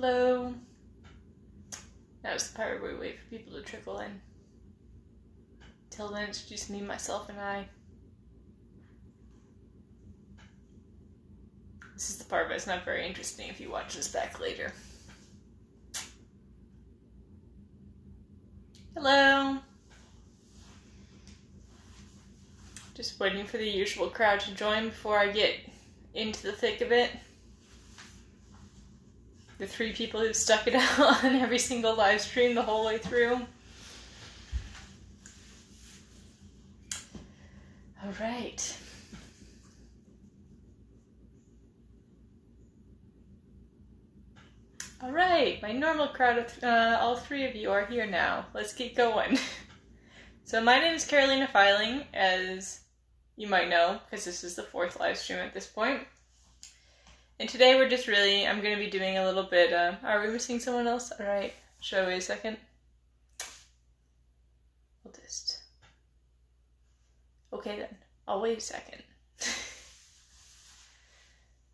Hello. That was the part where we wait for people to trickle in. Till then, it's just me, myself, and I. This is the part that's not very interesting if you watch this back later. Hello. Just waiting for the usual crowd to join before I get into the thick of it. The 3 people who stuck it out on every single live stream the whole way through. All right. All right, my normal crowd of all 3 of you are here now. Let's get going. So my name is Carolina Filing, as you might know, because this is the 4th live stream at this point. And today we're just I'm going to be doing a little bit, are we missing someone else? All right, should I wait a second? We'll just, okay then, I'll wait a second.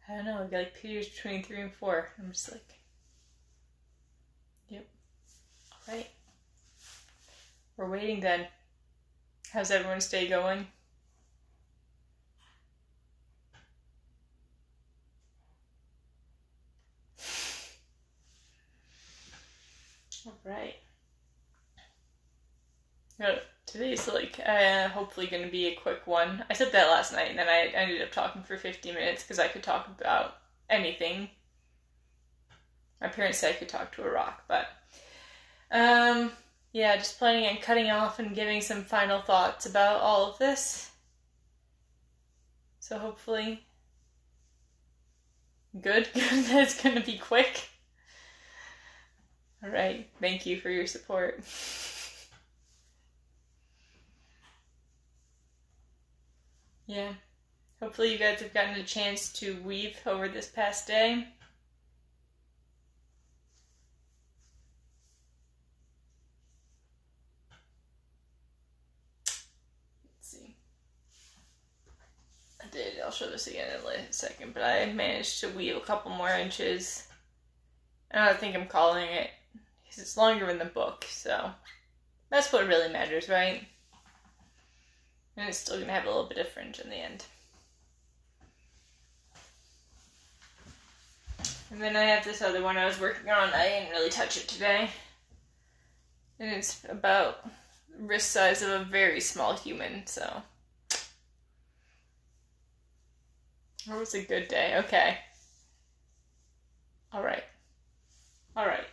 I don't know, I've got like periods between 3 and 4. I'm just like, yep, all right. We're waiting then. How's everyone's day going? Alright. Today's hopefully going to be a quick one. I said that last night and then I ended up talking for 50 minutes because I could talk about anything. My parents said I could talk to a rock, but yeah, just planning on cutting off and giving some final thoughts about all of this. So hopefully good. That's going to be quick. Alright, thank you for your support. Yeah, hopefully you guys have gotten a chance to weave over this past day. Let's see. I'll show this again in a second, but I managed to weave a couple more inches. And I think I'm calling it, because it's longer in the book, so that's what really matters, right? And it's still going to have a little bit of fringe in the end. And then I have this other one I was working on. I didn't really touch it today. And it's about wrist size of a very small human, so. It was a good day. Okay. Alright. Alright.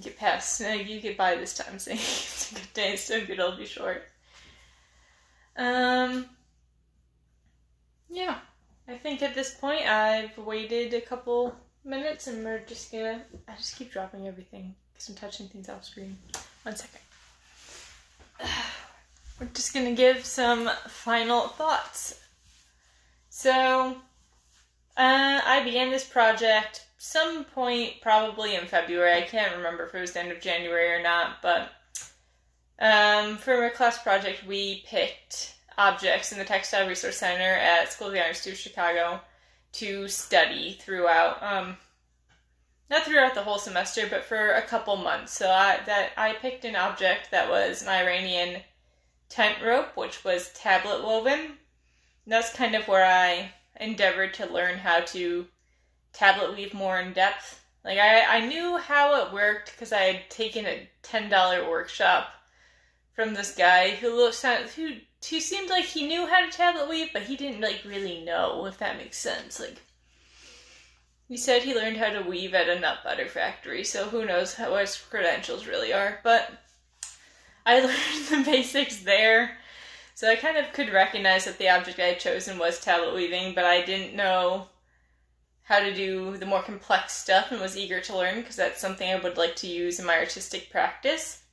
Get past. You get by this time, saying it's a good day. It's so good, it'll be short. Yeah. I think at this point I've waited a couple minutes and we're just gonna. I just keep dropping everything because I'm touching things off screen. 1 second. We're just gonna give some final thoughts. So, I began this project some point probably in February. I can't remember if it was the end of January or not, but for my class project we picked objects in the Textile Resource Center at School of the Art Institute of Chicago to study throughout, not throughout the whole semester, but for a couple months. So I picked an object that was an Iranian tent rope, which was tablet woven. And that's kind of where I endeavored to learn how to tablet weave more in depth. Like I knew how it worked because I had taken a $10 workshop from this guy who seemed like he knew how to tablet weave, but he didn't like really know, if that makes sense. Like he said he learned how to weave at a nut butter factory, so who knows what his credentials really are. But I learned the basics there, so I kind of could recognize that the object I had chosen was tablet weaving, but I didn't know how to do the more complex stuff and was eager to learn because that's something I would like to use in my artistic practice.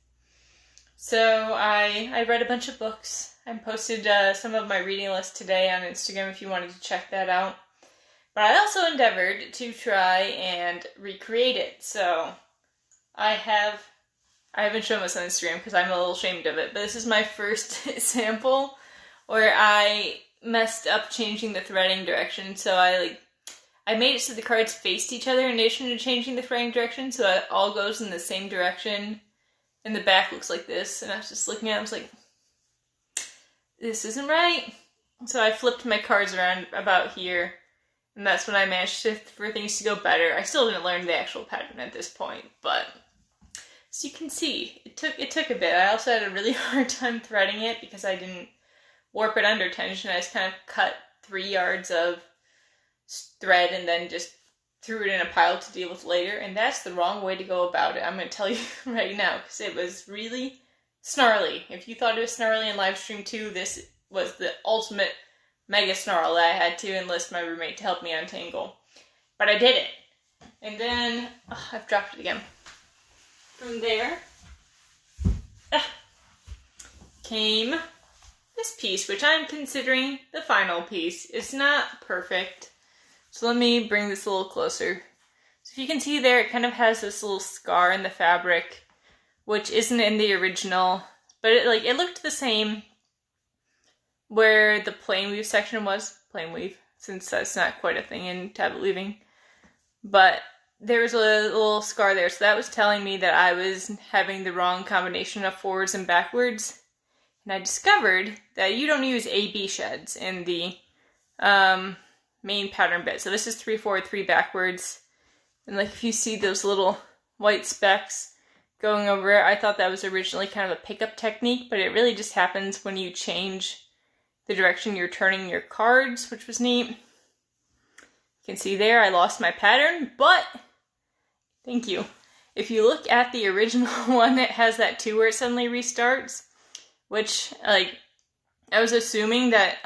So I read a bunch of books. I posted some of my reading list today on Instagram if you wanted to check that out. But I also endeavored to try and recreate it. So I haven't shown this on Instagram because I'm a little ashamed of it, but this is my first sample where I messed up changing the threading direction. So I I made it so the cards faced each other in addition to changing the fraying direction, so it all goes in the same direction. And the back looks like this, and I was just looking at it, I was like, this isn't right. So I flipped my cards around about here, and that's when I managed for things to go better. I still didn't learn the actual pattern at this point, but as you can see, it took a bit. I also had a really hard time threading it because I didn't warp it under tension. I just kind of cut 3 yards of thread and then just threw it in a pile to deal with later, and that's the wrong way to go about it. I'm going to tell you right now, because it was really snarly. If you thought it was snarly in Livestream 2, this was the ultimate mega snarl that I had to enlist my roommate to help me untangle. But I did it. And then, I've dropped it again. From there, came this piece, which I'm considering the final piece. It's not perfect. So let me bring this a little closer. So if you can see there, it kind of has this little scar in the fabric, which isn't in the original, but it looked the same where the plain weave section was. Plain weave, since that's not quite a thing in tablet weaving. But there was a little scar there, so that was telling me that I was having the wrong combination of forwards and backwards. And I discovered that you don't use A-B sheds in the main pattern bit. So this is 3 forward, 3 backwards. And like if you see those little white specks going over it, I thought that was originally kind of a pickup technique, but it really just happens when you change the direction you're turning your cards, which was neat. You can see there I lost my pattern, but thank you. If you look at the original one, it has that 2 where it suddenly restarts, which I was assuming that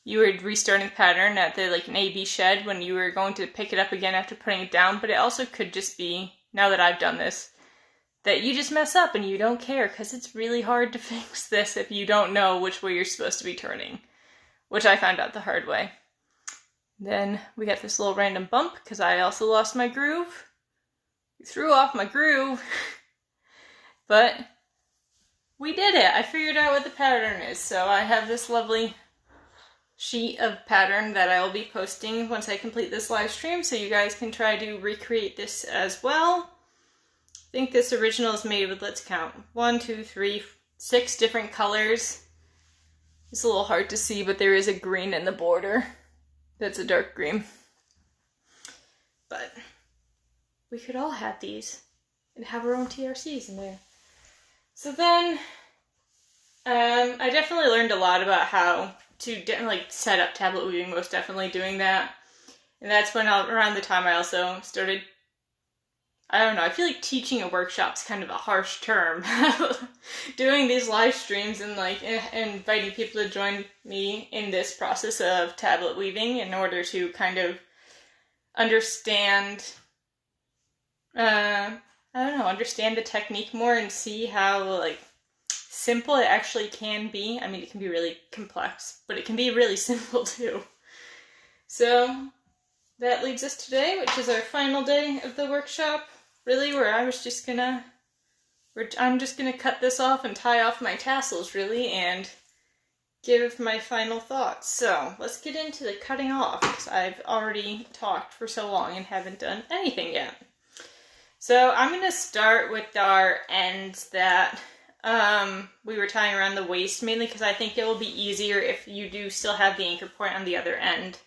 you were restarting the pattern at the an A-B shed when you were going to pick it up again after putting it down, but it also could just be, now that I've done this, that you just mess up and you don't care, because it's really hard to fix this if you don't know which way you're supposed to be turning, which I found out the hard way. Then we got this little random bump because I also lost my groove. Threw off my groove. But we did it. I figured out what the pattern is. So I have this lovely sheet of pattern that I will be posting once I complete this live stream, so you guys can try to recreate this as well. I think this original is made with, let's count, 1, 2, 3, 6 different colors. It's a little hard to see, but there is a green in the border. That's a dark green. But we could all have these and have our own TRCs in there. So then, I definitely learned a lot about how to set up tablet weaving, most definitely doing that. And that's when around the time I also started, I don't know, I feel like teaching a workshop's kind of a harsh term. Doing these live streams and inviting people to join me in this process of tablet weaving in order to kind of understand, understand the technique more and see how simple it actually can be. I mean, it can be really complex, but it can be really simple too. So that leads us today, which is our final day of the workshop. Really, where I'm just gonna cut this off and tie off my tassels, really, and give my final thoughts. So let's get into the cutting off, because I've already talked for so long and haven't done anything yet. So I'm gonna start with our ends that we were tying around the waist, mainly because I think it will be easier if you do still have the anchor point on the other end.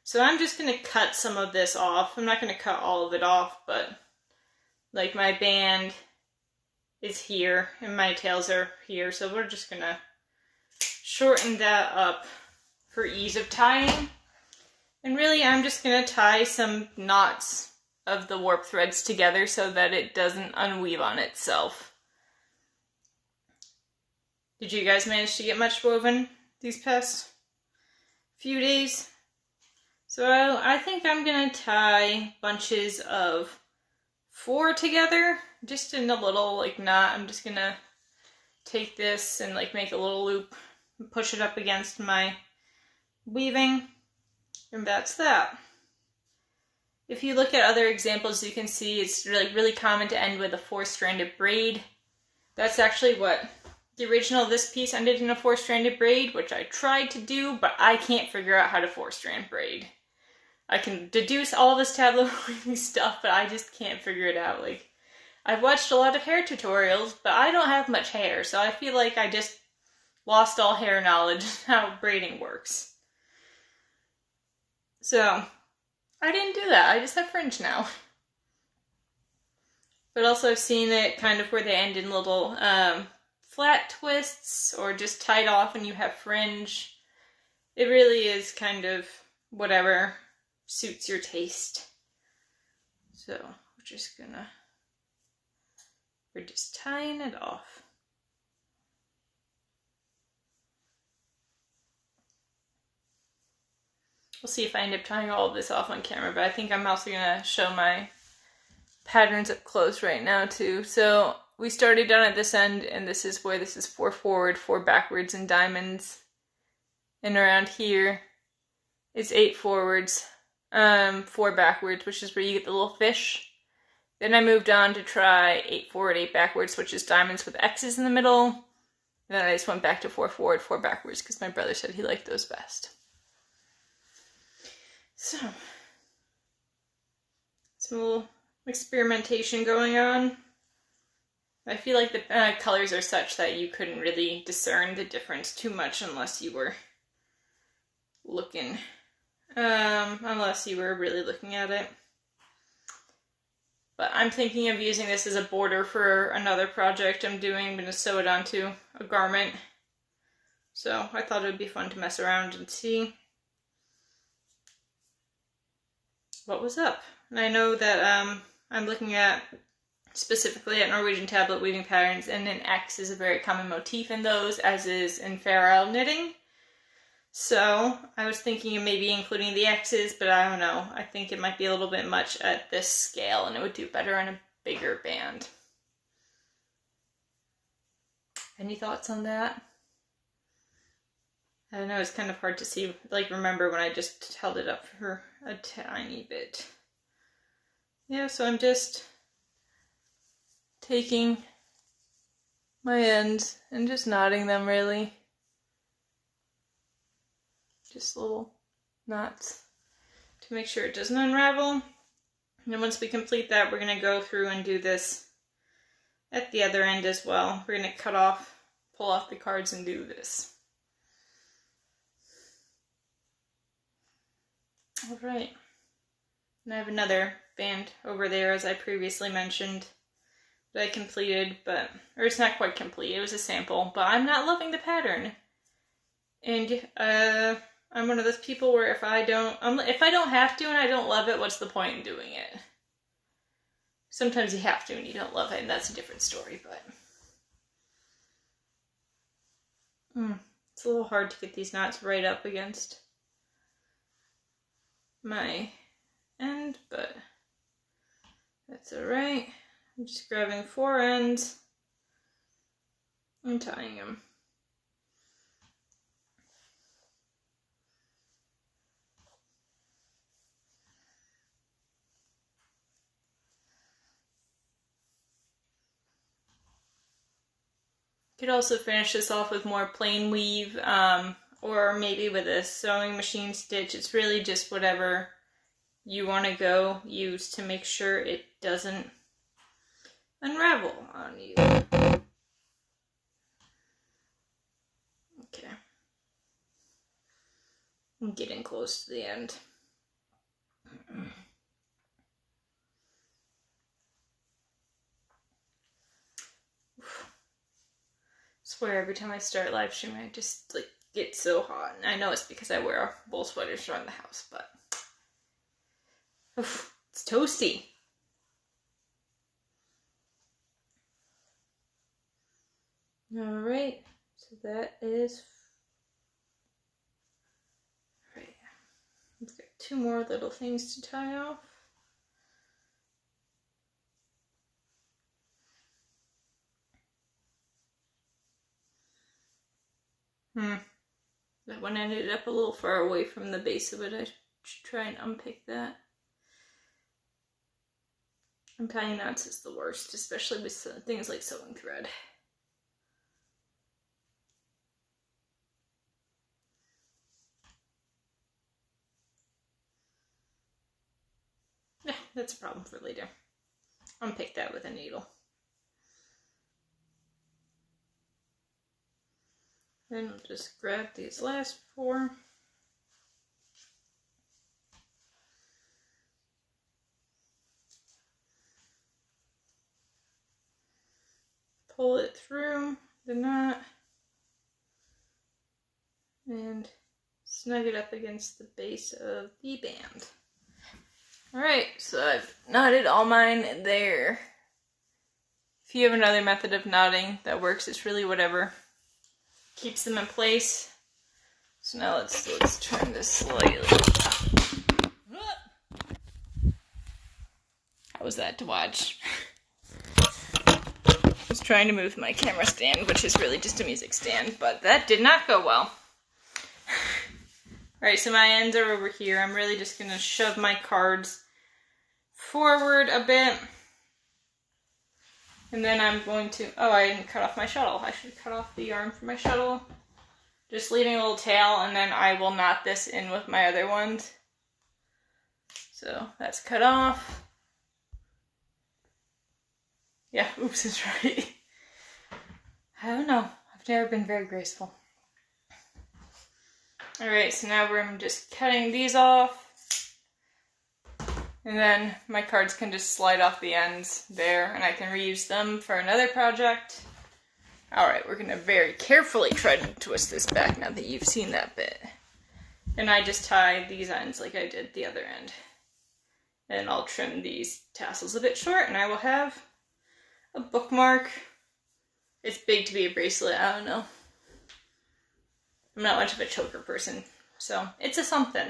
So I'm just going to cut some of this off. I'm not going to cut all of it off, but my band is here and my tails are here, so we're just going to shorten that up for ease of tying. And really I'm just going to tie some knots of the warp threads together so that it doesn't unweave on itself. Did you guys manage to get much woven these past few days? So I think I'm going to tie bunches of 4 together, just in a little knot. I'm just going to take this and make a little loop and push it up against my weaving, and that's that. If you look at other examples, you can see it's really common to end with a 4-stranded braid. That's actually what the original of this piece ended in, a 4-stranded braid, which I tried to do, but I can't figure out how to 4-strand braid. I can deduce all this tablet weaving stuff, but I just can't figure it out. Like, I've watched a lot of hair tutorials, but I don't have much hair, so I feel like I just lost all hair knowledge how braiding works. So, I didn't do that. I just have fringe now. But also I've seen it kind of where they end in little flat twists or just tied off and you have fringe. It really is kind of whatever suits your taste. So we're just tying it off. We'll see if I end up tying all of this off on camera, but I think I'm also going to show my patterns up close right now too. So we started down at this end, and this is where this is 4 forward, 4 backwards in diamonds. And around here is 8 forwards, 4 backwards, which is where you get the little fish. Then I moved on to try 8 forward, 8 backwards, which is diamonds with X's in the middle. And then I just went back to 4 forward, 4 backwards, because my brother said he liked those best. So, some little experimentation going on. I feel like the colors are such that you couldn't really discern the difference too much unless you were looking, unless you were really looking at it. But I'm thinking of using this as a border for another project I'm doing. I'm going to sew it onto a garment. So I thought it would be fun to mess around and see what was up. And I know that I'm looking at specifically at Norwegian tablet weaving patterns, and an X is a very common motif in those, as is in Fair Isle knitting. So I was thinking of maybe including the X's, but I don't know. I think it might be a little bit much at this scale, and it would do better on a bigger band. Any thoughts on that? I don't know, it's kind of hard to see, like, remember when I just held it up for a tiny bit. Yeah, so I'm just taking my ends and just knotting them, really. Just little knots to make sure it doesn't unravel. And then once we complete that, we're going to go through and do this at the other end as well. We're going to pull off the cards and do this. Alright. And I have another band over there, as I previously mentioned, that I completed, or it's not quite complete, it was a sample, but I'm not loving the pattern. And I'm one of those people where if I don't have to and I don't love it, what's the point in doing it? Sometimes you have to and you don't love it, and that's a different story, but it's a little hard to get these knots right up against my end, but that's alright. I'm just grabbing 4 ends and tying them. Could also finish this off with more plain weave, or maybe with a sewing machine stitch. It's really just whatever you want to use to make sure it doesn't unravel on you. Okay. I'm getting close to the end. I swear every time I start live streaming, I just get so hot. And I know it's because I wear wool sweaters around the house, but it's toasty. Alright, so that is right. I've got 2 more little things to tie off. That one ended up a little far away from the base of it. I should try and unpick that. Untying knots is the worst, especially with things like sewing thread. that's a problem for later. Unpick that with a needle. Then we'll just grab these last 4. Pull it through the knot and snug it up against the base of the band. Alright, so I've knotted all mine there. If you have another method of knotting that works, it's really whatever keeps them in place. So now let's turn this slightly. How was that to watch? I was trying to move my camera stand, which is really just a music stand, but that did not go well. Alright, so my ends are over here. I'm really just going to shove my cards forward a bit. And then I'm going to... Oh, I didn't cut off my shuttle. I should cut off the yarn for my shuttle. Just leaving a little tail, and then I will knot this in with my other ones. So that's cut off. Yeah, oops is right. I don't know. I've never been very graceful. Alright, so now I'm just cutting these off. And then my cards can just slide off the ends there, and I can reuse them for another project. Alright, we're going to very carefully try to twist this back now that you've seen that bit. And I just tie these ends like I did the other end. And I'll trim these tassels a bit short, and I will have a bookmark. It's big to be a bracelet, I don't know. I'm not much of a choker person, so it's a something.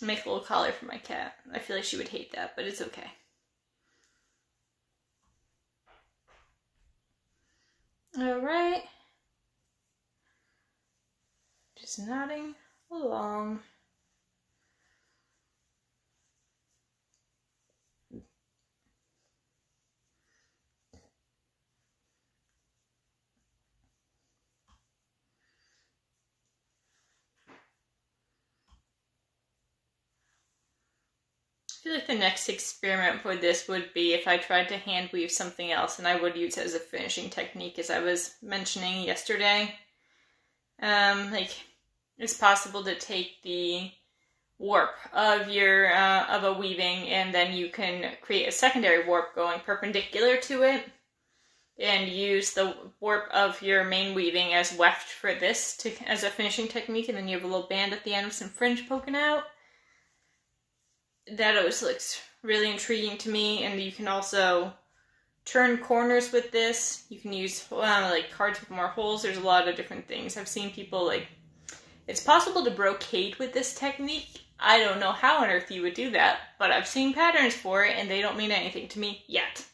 Make a little collar for my cat. I feel like she would hate that, but it's okay. Alright. Just knotting along. I feel like the next experiment for this would be if I tried to hand weave something else, and I would use it as a finishing technique, as I was mentioning yesterday. Like, it's possible to take the warp of your of a weaving, and then you can create a secondary warp going perpendicular to it, and use the warp of your main weaving as weft for this as a finishing technique, and then you have a little band at the end with some fringe poking out. That always looks really intriguing to me, and you can also turn corners with this. You can use like cards with more holes. There's a lot of different things. I've seen people like... It's possible to brocade with this technique. I don't know how on earth you would do that, but I've seen patterns for it, and they don't mean anything to me yet.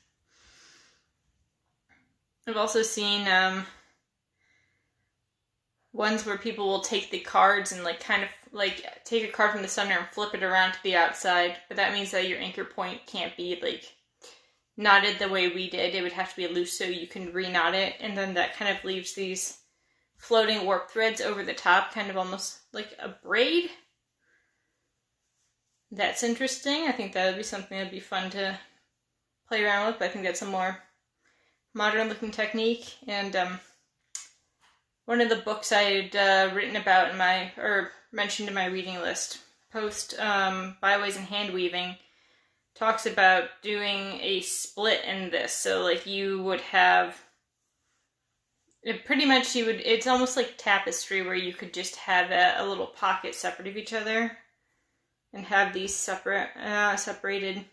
I've also seen ones where people will take the cards and like kind of like take a card from the center and flip it around to the outside, but that means that your anchor point can't be like knotted the way we did. It would have to be loose so you can re-knot it, and then that kind of leaves these floating warp threads over the top, kind of almost like a braid. That's interesting. I think that would be something that would be fun to play around with, but I think that's a more modern looking technique. And one of the books I had written about or mentioned in my reading list post, Byways in Hand Weaving, talks about doing a split in this. So like you would have, it's almost like tapestry where you could just have a little pocket separate of each other and have these separated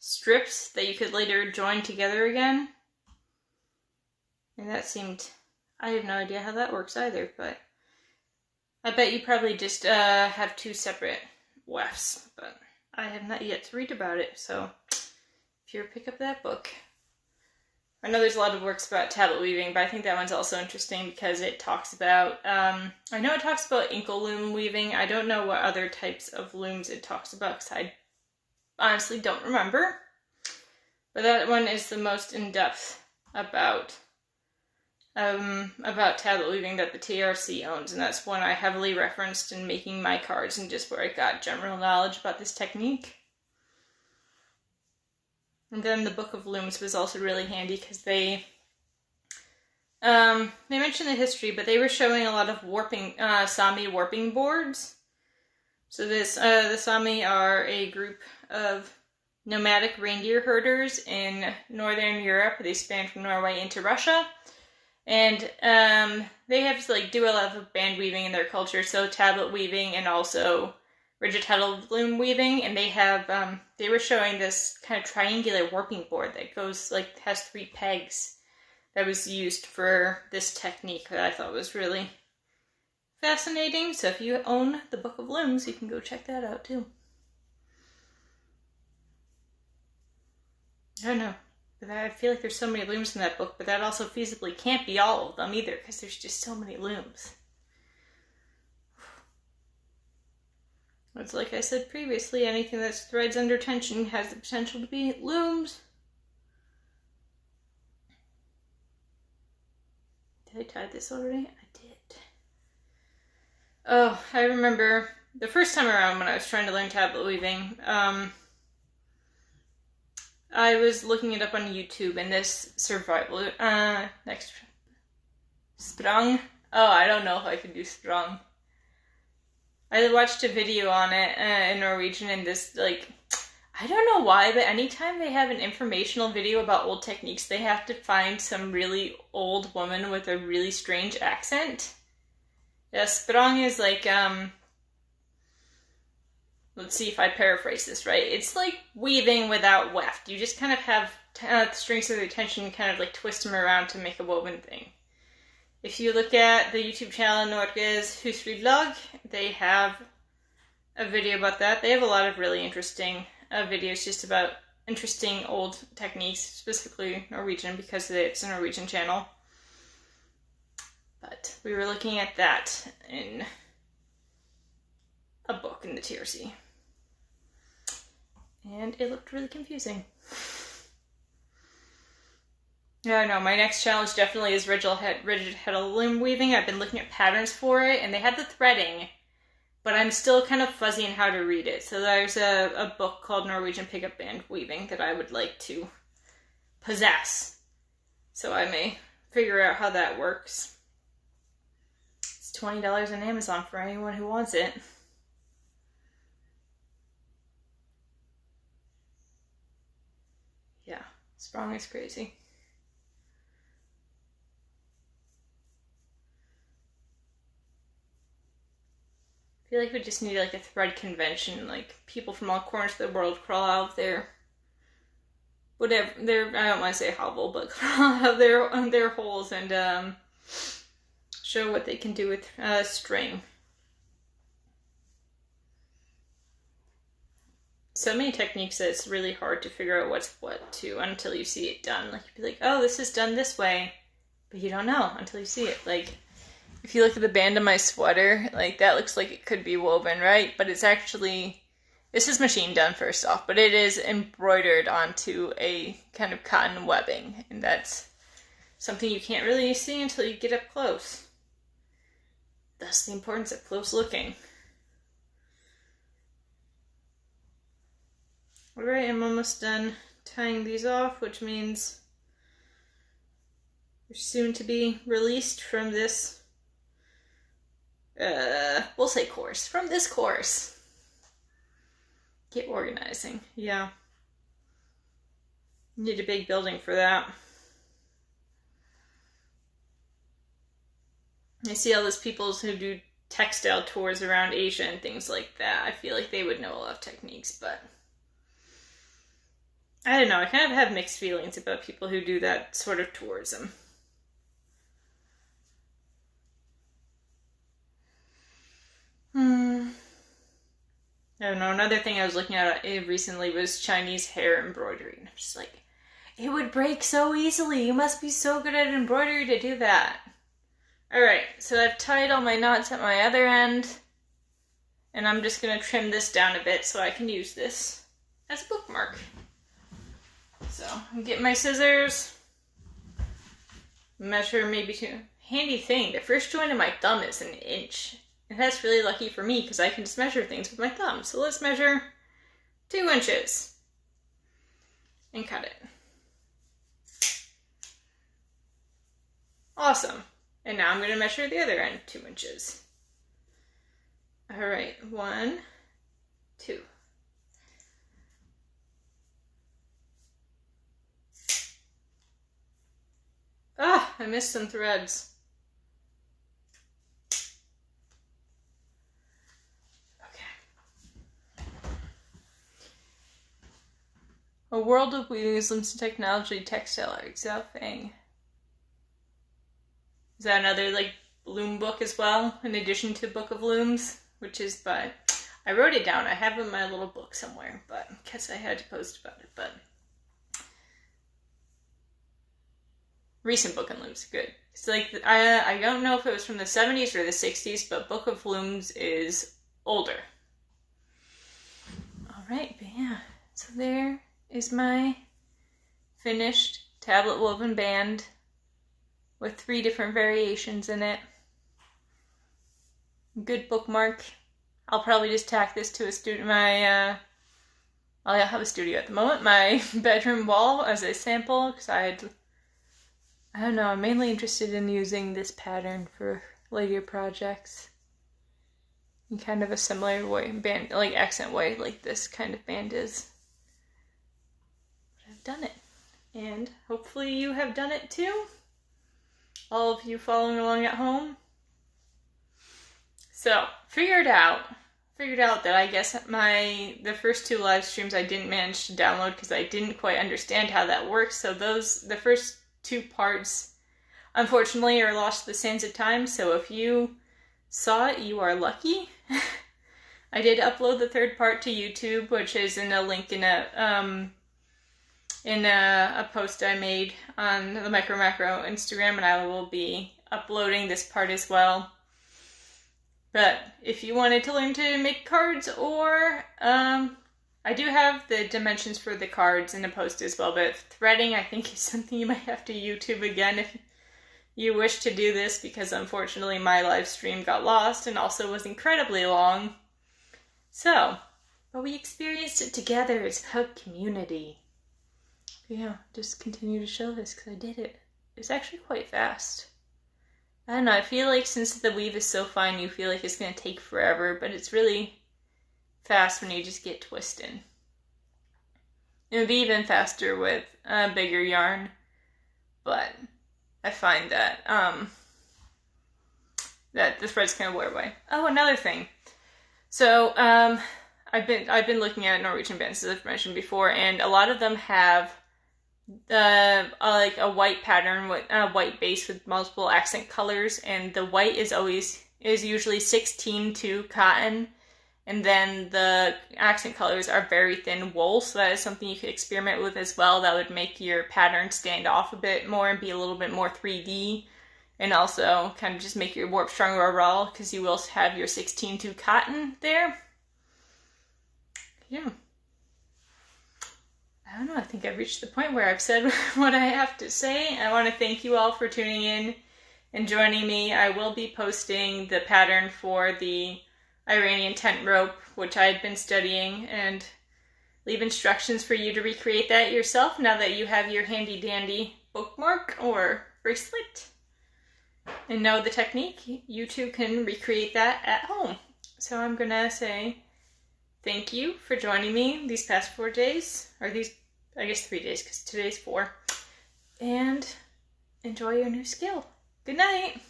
strips that you could later join together again. And that seemed, I have no idea how that works either, but I bet you probably just have 2 separate wefts, but I have not yet to read about it, so if you ever pick up that book. I know there's a lot of works about tablet weaving, but I think that one's also interesting because it talks about, I know it talks about ankle loom weaving. I don't know what other types of looms it talks about because I honestly don't remember. But that one is the most in-depth about about tablet weaving that the TRC owns, and that's one I heavily referenced in making my cards and just where I got general knowledge about this technique. And then the Book of Looms was also really handy because they mentioned the history, but they were showing a lot of warping, Sami warping boards. So the Sami are a group of nomadic reindeer herders in northern Europe. They span from Norway into Russia. And they have to do a lot of band weaving in their culture, so tablet weaving and also rigid heddle loom weaving. And they were showing this kind of triangular warping board that goes has 3 pegs that was used for this technique that I thought was really fascinating. So if you own the Book of Looms, you can go check that out too. I don't know. But I feel like there's so many looms in that book, but that also feasibly can't be all of them either, because there's just so many looms. It's like I said previously, anything that's threads under tension has the potential to be looms. Did I tie this already? I did. Oh, I remember the first time around when I was trying to learn tablet weaving, I was looking it up on YouTube, and this survival, next, sprang. Oh, I don't know if I can do sprang. I watched a video on it in Norwegian, and this, I don't know why, but anytime they have an informational video about old techniques, they have to find some really old woman with a really strange accent. Yeah, sprang is let's see if I paraphrase this right. It's like weaving without weft. You just kind of have the strings of the tension, kind of twist them around to make a woven thing. If you look at the YouTube channel Norges Husflidslag, they have a video about that. They have a lot of really interesting videos just about interesting old techniques, specifically Norwegian, because it's a Norwegian channel. But we were looking at that in a book in the TRC. And it looked really confusing. Yeah, no, my next challenge definitely is rigid heddle loom weaving. I've been looking at patterns for it, and they had the threading, but I'm still kind of fuzzy on how to read it. So there's a book called Norwegian Pickup Band Weaving that I would like to possess. So I may figure out how that works. It's $20 on Amazon for anyone who wants it. Yeah, sprang is crazy. I feel like we just need a thread convention, people from all corners of the world crawl out of their whatever I don't want to say hovel, but crawl out of their holes and show what they can do with string. So many techniques that it's really hard to figure out what's what to until you see it done. You'd be like, oh, this is done this way, but you don't know until you see it. If you look at the band of my sweater, that looks like it could be woven, right? But it's actually, this is machine done first off, but it is embroidered onto a kind of cotton webbing, and that's something you can't really see until you get up close. Thus the importance of close looking. Alright, I'm almost done tying these off, which means they're soon to be released from this, we'll say course. From this course. Get organizing. Yeah. Need a big building for that. I see all those people who do textile tours around Asia and things like that. I feel like they would know a lot of techniques, but I don't know. I kind of have mixed feelings about people who do that sort of tourism. I don't know. Another thing I was looking at recently was Chinese hair embroidery. And I'm just like, it would break so easily. You must be so good at embroidery to do that. Alright, so I've tied all my knots at my other end. And I'm just going to trim this down a bit so I can use this as a bookmark. So, I'm getting my scissors. measure maybe 2. Handy thing, the first joint of my thumb is 1 inch. And that's really lucky for me because I can just measure things with my thumb. So let's measure 2 inches and cut it. Awesome. And now I'm going to measure the other end, 2 inches. All right, 1, 2. Ah, I missed some threads. Okay. A World of Weaving Looms and Technology Textile Art, Xiao Feng. Is that another like loom book as well, in addition to Book of Looms, which is by, I wrote it down, I have it in my little book somewhere, but I guess I had to post about it, but recent Book of Looms, good. It's like, I don't know if it was from the 70s or the 60s, but Book of Looms is older. Alright, but yeah, so there is my finished tablet woven band with 3 different variations in it. Good bookmark. I'll probably just tack this to a studio, I have a studio at the moment, my bedroom wall as a sample, because I don't know, I'm mainly interested in using this pattern for later projects. In kind of a similar way, band, like accent way, like this kind of band is. But I've done it. And hopefully you have done it too. All of you following along at home. So, figured out that I guess the first 2 live streams I didn't manage to download because I didn't quite understand how that works. So the first 2 parts, unfortunately, are lost to the sands of time. So if you saw it, you are lucky. I did upload the 3rd part to YouTube, which is in a link in a post I made on the Micro Macro Instagram, and I will be uploading this part as well. But if you wanted to learn to make cards, or I do have the dimensions for the cards in a post as well, but threading I think is something you might have to YouTube again if you wish to do this, because unfortunately my live stream got lost and also was incredibly long. So, but we experienced it together. It's about community. Yeah, just continue to show this because I did it. It's actually quite fast. I don't know, I feel like since the weave is so fine, you feel like it's going to take forever, but it's really fast when you just get twisting. It would be even faster with bigger yarn, but I find that that the threads kind of wear away. Oh, another thing. So I've been looking at Norwegian bands, as I've mentioned before, and a lot of them have like a white pattern with a white base with multiple accent colors, and the white is usually 16-2 cotton, and then the accent colors are very thin wool, so that is something you could experiment with as well. That would make your pattern stand off a bit more and be a little bit more 3D, and also kind of just make your warp stronger overall, because you will have your 16-2 cotton there. Yeah. I don't know, I think I've reached the point where I've said what I have to say. I want to thank you all for tuning in and joining me. I will be posting the pattern for the Iranian tent rope, which I had been studying, and leave instructions for you to recreate that yourself now that you have your handy dandy bookmark or bracelet and know the technique. You too can recreate that at home. So I'm gonna say thank you for joining me these past 4 days, or these, I guess 3 days, because today's 4, and enjoy your new skill. Good night!